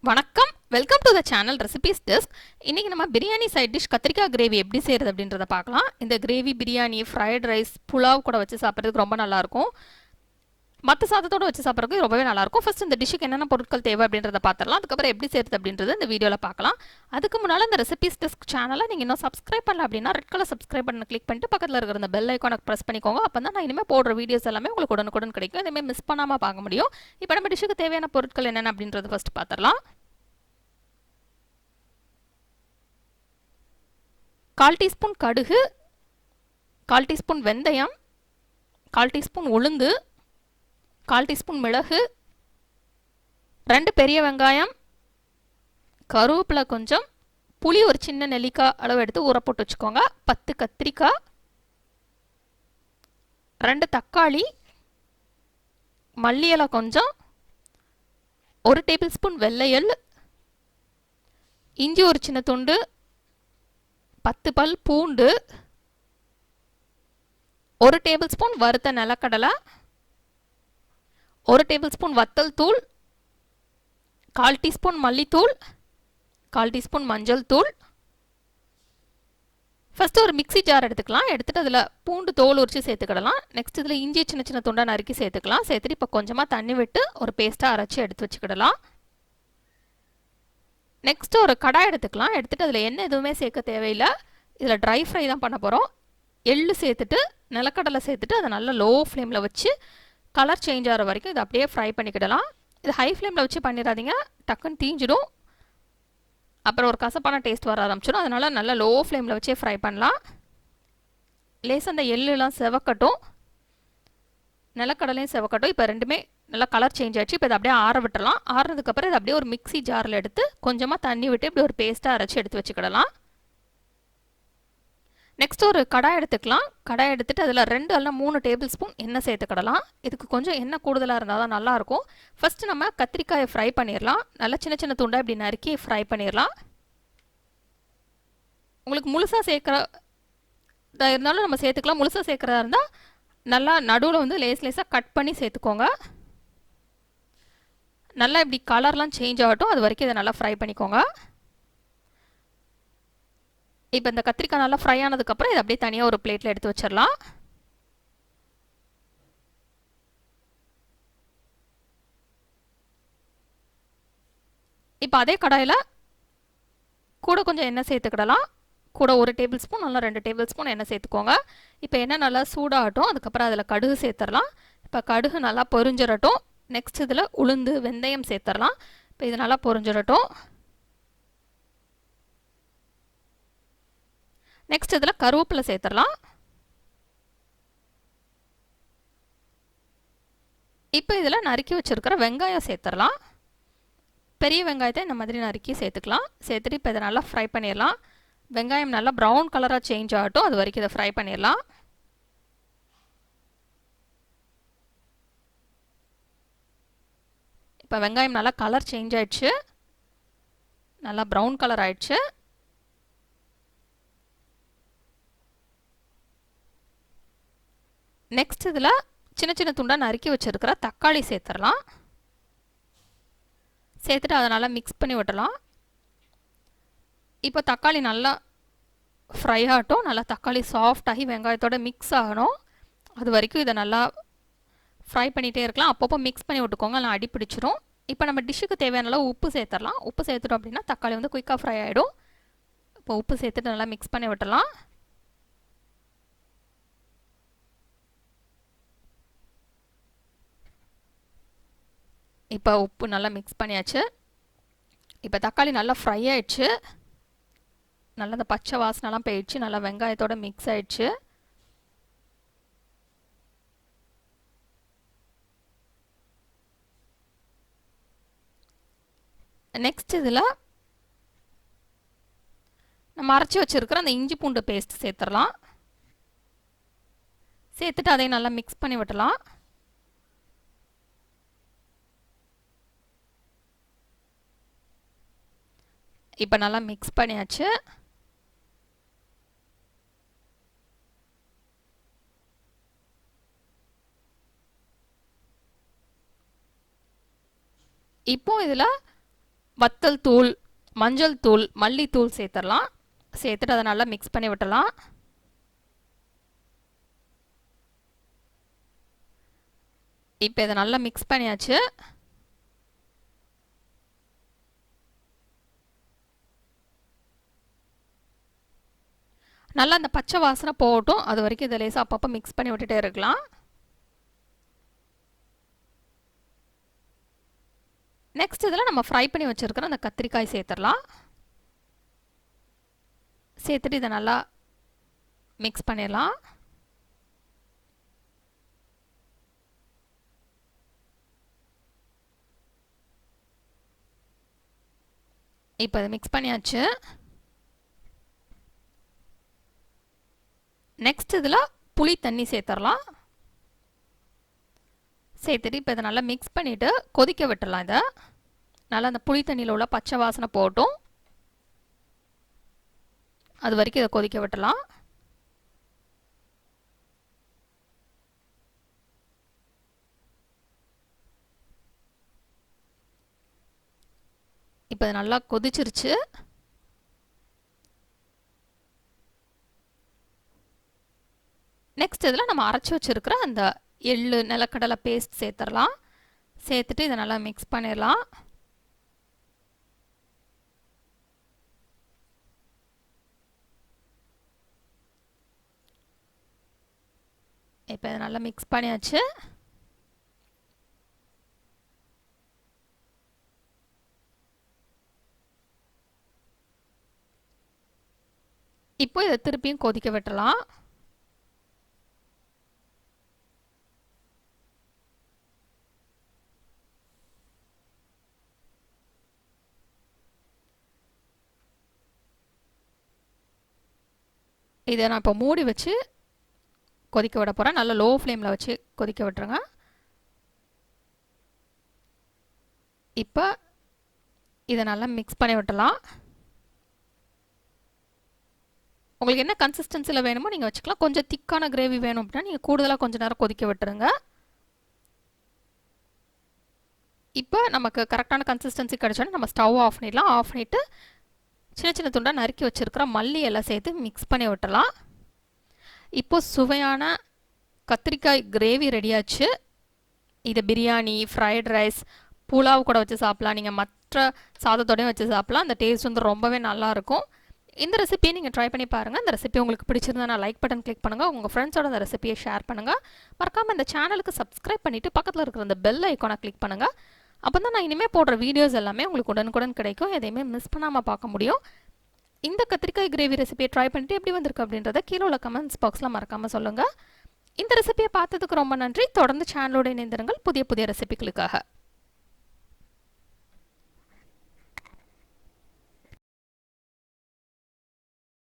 வணக்கம், welcome to the channel recipes desk. இன்றைக்கி நம்ம பிரியாணி சைட் டிஷ் கத்திரிக்காய் கிரேவி எப்படி செய்கிறது அப்படின்றத பார்க்கலாம். இந்த gravy biryani, fried rice, pulao கூட வச்சு சாப்பிட்றதுக்கு ரொம்ப நல்லாயிருக்கும். மற்ற சாதத்தோடு வச்சு சாப்பிட்றதுக்கு ரொம்பவே நல்லாயிருக்கும். ஃபஸ்ட் இந்த டிஷ்ஷுக்கு என்னென்ன பொருட்கள் தேவை அப்படின்றத பார்த்துடலாம். அதுக்கப்புறம் எப்படி செய்கிறது அப்படின்றது இந்த வீடியோவில் பார்க்கலாம். அதுக்கு முன்னால் இந்த ரெசிபீஸ் டெஸ்க் சேனலை நீங்கள் இன்னும் சப்ஸ்கிரைப் பண்ணல அப்படின்னா ரெட் கலர் சப்ஸ்கிரைப் பண்ண கிளிக் பண்ணிட்டு பக்கத்தில் இருக்கிற இந்த பெல் ஐக்கானை ப்ரெஸ் பண்ணிக்கோங்க. அப்போ தான் நான் இனிமேல் போடுற வீடியோஸ் எல்லாமே உங்களுக்கு உடனுக்குடன் கிடைக்கும். இனிமேல் மிஸ் பண்ணாமல் பார்க்க முடியும். இப்போ நம்ம டிஷ்ஷுக்கு தேவையான பொருட்கள் என்னென்ன அப்படின்றது ஃபஸ்ட் பார்த்துடலாம். 1/4 டீஸ்பூன் கடுகு, 1/4 டீஸ்பூன் வெந்தயம், 1/4 டீஸ்பூன் உளுந்து, 1/4 டீஸ்பூன் மிளகு, 2 பெரிய வெங்காயம், கருவேப்பிலை கொஞ்சம், புளி ஒரு சின்ன நெல்லிக்காய் அளவு எடுத்து ஊற போட்டு வச்சுக்கோங்க, 10 கத்திரிக்காய், 2 தக்காளி, மல்லி இலை கொஞ்சம், 1 டேபிள் ஸ்பூன் வெள்ளை எள், இஞ்சி ஒரு சின்ன துண்டு, 10 பல் பூண்டு, 1 டேபிள் ஸ்பூன் வறுத்த நிலக்கடலை, 1 டேபிள் ஸ்பூன் வத்தல் தூள், 1/4 டீஸ்பூன் மல்லித்தூள், 1/4 டீஸ்பூன் மஞ்சள் தூள். ஃபஸ்ட்டு ஒரு மிக்சி ஜார் எடுத்துக்கலாம். எடுத்துகிட்டு அதில் பூண்டு தோல் உரித்து சேர்த்துக்கிடலாம். நெக்ஸ்ட் இதில் இஞ்சி சின்ன சின்ன துண்டா நறுக்கி சேர்த்துக்கலாம். சேர்த்துட்டு இப்போ கொஞ்சமாக தண்ணி விட்டு ஒரு பேஸ்ட்டாக அரைச்சி எடுத்து வச்சுக்கிடலாம். நெக்ஸ்ட்டு ஒரு கடாய் எடுத்துக்கலாம். எடுத்துகிட்டு அதில் எண்ணெய் எதுவுமே சேர்க்க தேவையில்லை. இதில் ட்ரை ஃப்ரை தான் பண்ண போகிறோம். எள்ளு சேர்த்துட்டு நிலக்கடலை சேர்த்துட்டு அதை நல்லா லோ ஃப்ளேமில் வச்சு கலர் சேஞ்ச் ஆகிற வரைக்கும் இதை அப்படியே ஃப்ரை பண்ணிக்கிடலாம். இது ஹை ஃப்ளேமில் வச்சு பண்ணிடாதீங்க, டக்குன்னு தீஞ்சிடும். அப்புறம் ஒரு கசப்பான டேஸ்ட் வர ஆரம்பிச்சிடும். அதனால் நல்லா லோ ஃப்ளேமில் வச்சே ஃப்ரை பண்ணலாம். லேசாக அந்த எள்ளுலாம் செவக்கட்டும், நிலக்கடலையும் செவக்கட்டும். இப்போ ரெண்டுமே நல்லா கலர் சேஞ்ச் ஆகிடுச்சு. இப்போ இதை அப்படியே ஆற விட்டுறலாம். ஆறுனதுக்கப்புறம் இதை அப்படியே ஒரு மிக்சி ஜாரில் எடுத்து கொஞ்சமாக தண்ணி விட்டு இப்படி ஒரு பேஸ்ட்டாக அரைச்சி எடுத்து வச்சுக்கிடலாம். நெக்ஸ்ட் ஒரு கடாய் எடுத்துக்கலாம். கடாய் எடுத்துகிட்டு அதில் 2 அல்ல 3 டேபிள் ஸ்பூன் எண்ணெய் சேர்த்துக்கிடலாம். இதுக்கு கொஞ்சம் எண்ணெய் கூடுதலாக இருந்தால் தான் நல்லாயிருக்கும். ஃபஸ்ட்டு நம்ம கத்திரிக்காயை ஃப்ரை பண்ணிடலாம். நல்லா சின்ன சின்ன துண்டாக இப்படி நறுக்கி ஃப்ரை பண்ணிடலாம். உங்களுக்கு முழுசாக சேர்க்குறதா இருந்தாலும் நம்ம சேர்த்துக்கலாம். முழுசாக சேர்க்குறதா இருந்தால் நல்லா நடுவில் வந்து லேசாக கட் பண்ணி சேர்த்துக்கோங்க. நல்லா இப்படி கலர்லாம் சேஞ்ச் ஆகட்டும், அது வரைக்கும் இதை நல்லா ஃப்ரை பண்ணிக்கோங்க. இப்போ இந்த கத்திரிக்காய் நல்லா ஃப்ரை ஆனதுக்கப்புறம் இதை அப்படியே தனியாக ஒரு பிளேட்டில் எடுத்து வச்சிடலாம். இப்போ அதே கடாயில் கூட கொஞ்சம் எண்ணெய் சேர்த்துக்கிடலாம். கூட 1 டேபிள் ஸ்பூன் நல்லா 2 டேபிள் ஸ்பூன் எண்ணெய் சேர்த்துக்கோங்க. இப்போ எண்ணெய் நல்லா சூடாகட்டும். அதுக்கப்புறம் அதில் கடுகு சேர்த்துடலாம். இப்போ கடுகு நல்லா பொரிஞ்சிடட்டும். நெக்ஸ்ட் இதில் உளுந்து வெந்தயம் சேர்த்துடலாம். இப்போ இது நல்லா பொரிஞ்சிடட்டும். நெக்ஸ்ட் இதில் கருவேப்பிலை சேர்த்துடலாம். இப்போ இதில் நறுக்கி வச்சுருக்கிற வெங்காயம் சேர்த்துடலாம். பெரிய வெங்காயத்தை இந்த மாதிரி நறுக்கி சேர்த்துக்கலாம். சேர்த்துட்டு இப்போ இதை நல்லா ஃப்ரை பண்ணிடலாம். வெங்காயம் நல்லா ப்ரௌன் கலராக சேஞ்ச் ஆகட்டும், அது வரைக்கும் இதை ஃப்ரை பண்ணிடலாம். இப்போ வெங்காயம் நல்லா கலர் சேஞ்ச் ஆயிடுச்சு, நல்லா ப்ரௌன் கலர் ஆயிடுச்சு. நெக்ஸ்ட் இதில் சின்ன சின்ன துண்டாக நறுக்கி வச்சுருக்கிற தக்காளி சேர்த்துடலாம். சேர்த்துட்டு அதை நல்லா மிக்ஸ் பண்ணி விடலாம். இப்போ தக்காளி நல்லா ஃப்ரை ஆகட்டும். நல்லா தக்காளி சாஃப்டாகி வெங்காயத்தோட மிக்ஸ் ஆகணும், அது வரைக்கும் இதை நல்லா ஃப்ரை பண்ணிகிட்டே இருக்கலாம். அப்பப்போ மிக்ஸ் பண்ணி விட்டுக்கோங்க, நல்லா அடி பிடிச்சிரும். இப்போ நம்ம டிஷ்ஷுக்கு தேவையான அளவு உப்பு சேர்த்துடலாம். உப்பு சேர்த்துட்டோம் அப்படின்னா தக்காளி வந்து குயிக்காக ஃப்ரை ஆகிடும். இப்போ உப்பு சேர்த்துட்டு நல்லா மிக்ஸ் பண்ணி விட்டுடலாம். இப்போ உப்பு நல்லா மிக்ஸ் பண்ணியாச்சு. இப்போ தக்காளி நல்லா ஃப்ரை ஆயிடுச்சு. நல்லா அந்த பச்சை வாசனைலாம் போயிடுச்சு. நல்லா வெங்காயத்தோட மிக்ஸ் ஆயிடுச்சு. நெக்ஸ்ட் இதில் நம்ம அரைச்சி வச்சுருக்கிற அந்த இஞ்சி பூண்டு பேஸ்ட் சேர்த்துடலாம். சேர்த்துட்டு அதையும் நல்லா மிக்ஸ் பண்ணி விடலாம். இப்போ நல்லா மிக்ஸ் பண்ணியாச்சு. இப்போ இதில் வத்தல் தூள், மஞ்சள் தூள், மல்லித்தூள் சேர்த்துடலாம். சேர்த்துட்டு அதை நல்லா மிக்ஸ் பண்ணி விட்டலாம். இப்போ இதை நல்லா மிக்ஸ் பண்ணியாச்சு. நல்லா அந்த பச்சை வாசனை போகட்டும், அது வரைக்கும் இதை லேசாக அப்பப்போ மிக்ஸ் பண்ணி விட்டுட்டே இருக்கலாம். நெக்ஸ்ட் இதில் நம்ம ஃப்ரை பண்ணி வச்சுருக்கிற அந்த கத்திரிக்காய் சேர்த்துடலாம். சேர்த்துட்டு இதை நல்லா மிக்ஸ் பண்ணிடலாம். இப்போ அதை மிக்ஸ் பண்ணியாச்சு. நெக்ஸ்ட் இதில் புளி தண்ணி சேர்த்துடலாம். சேர்த்துட்டு இப்போ இதை நல்லா மிக்ஸ் பண்ணிவிட்டு கொதிக்க விட்டுடலாம். இதை நல்லா அந்த புளி தண்ணியில் உள்ள பச்சை வாசனை போட்டும், அது வரைக்கும் இதை கொதிக்க விட்டுடலாம். இப்போ இது நல்லா கொதிச்சிருச்சு. நெக்ஸ்ட் இதில் நம்ம அரைச்சி வச்சுருக்கிற அந்த எள்ளு நிலக்கடலை பேஸ்ட் சேர்த்துடலாம். சேர்த்துட்டு இதை நல்லா மிக்ஸ் பண்ணிடலாம். இப்போ இதை நல்லா மிக்ஸ் பண்ணியாச்சு. இப்போ இதை திருப்பியும் கொதிக்க விட்டுலாம். இதை நான் இப்போ மூடி வச்சு கொதிக்க விட போகிறேன். நல்லா லோ ஃப்ளேமில் வச்சு கொதிக்க விட்டுருங்க. இப்போ இதை நல்லா மிக்ஸ் பண்ணி விட்டலாம். உங்களுக்கு என்ன கன்சிஸ்டன்சியில் வேணுமோ நீங்கள் வச்சுக்கலாம். கொஞ்சம் திக்கான கிரேவி வேணும் அப்படின்னா நீங்கள் கூடுதலாக கொஞ்சம் நேரம் கொதிக்க விட்டுருங்க. இப்போ நமக்கு கரெக்டான கன்சிஸ்டன்சி கிடச்சோன்னா நம்ம ஸ்டவ் ஆஃப் பண்ணிடலாம். ஆஃப் பண்ணிவிட்டு சின்ன சின்ன துண்டாக நறுக்கி வச்சுருக்கிற மல்லி எல்லாம் சேர்த்து மிக்ஸ் பண்ணி விட்டலாம். இப்போது சுவையான கத்திரிக்காய் கிரேவி ரெடியாச்சு. இதை பிரியாணி, ஃப்ரைட் ரைஸ், புலாவ் கூட வச்சு சாப்பிட்லாம். நீங்கள் மற்ற சாதத்தோடையும் வச்சு சாப்பிட்லாம். அந்த டேஸ்ட் வந்து ரொம்பவே நல்லாயிருக்கும். இந்த ரெசிபியை நீங்கள் ட்ரை பண்ணி பாருங்கள். இந்த ரெசிபி உங்களுக்கு பிடிச்சிருந்தா நான் லைக் பட்டன் கிளிக் பண்ணுங்கள். உங்கள் ஃப்ரெண்ட்ஸோட அந்த ரெசிபியை ஷேர் பண்ணுங்கள். மறக்காமல் இந்த சேனலுக்கு சப்ஸ்கிரைப் பண்ணிவிட்டு பக்கத்தில் இருக்கிற அந்த பெல் ஐக்கானை கிளிக் பண்ணுங்கள். அப்போ தான் நான் இனிமேல் போடுற வீடியோஸ் எல்லாமே உங்களுக்கு உடனுக்குடன் கிடைக்கும். எதையுமே மிஸ் பண்ணாமல் பார்க்க முடியும். இந்த கத்திரிக்காய் கிரேவி ரெசிபியை ட்ரை பண்ணிட்டு எப்படி வந்திருக்கு அப்படின்றத கீழே உள்ள கமெண்ட்ஸ் பாக்ஸில் மறக்காமல் சொல்லுங்கள். இந்த ரெசிபியை பார்த்ததுக்கு ரொம்ப நன்றி. தொடர்ந்து சேனலோட இணைந்திருங்கள் புதிய புதிய ரெசிபிகளுக்காக.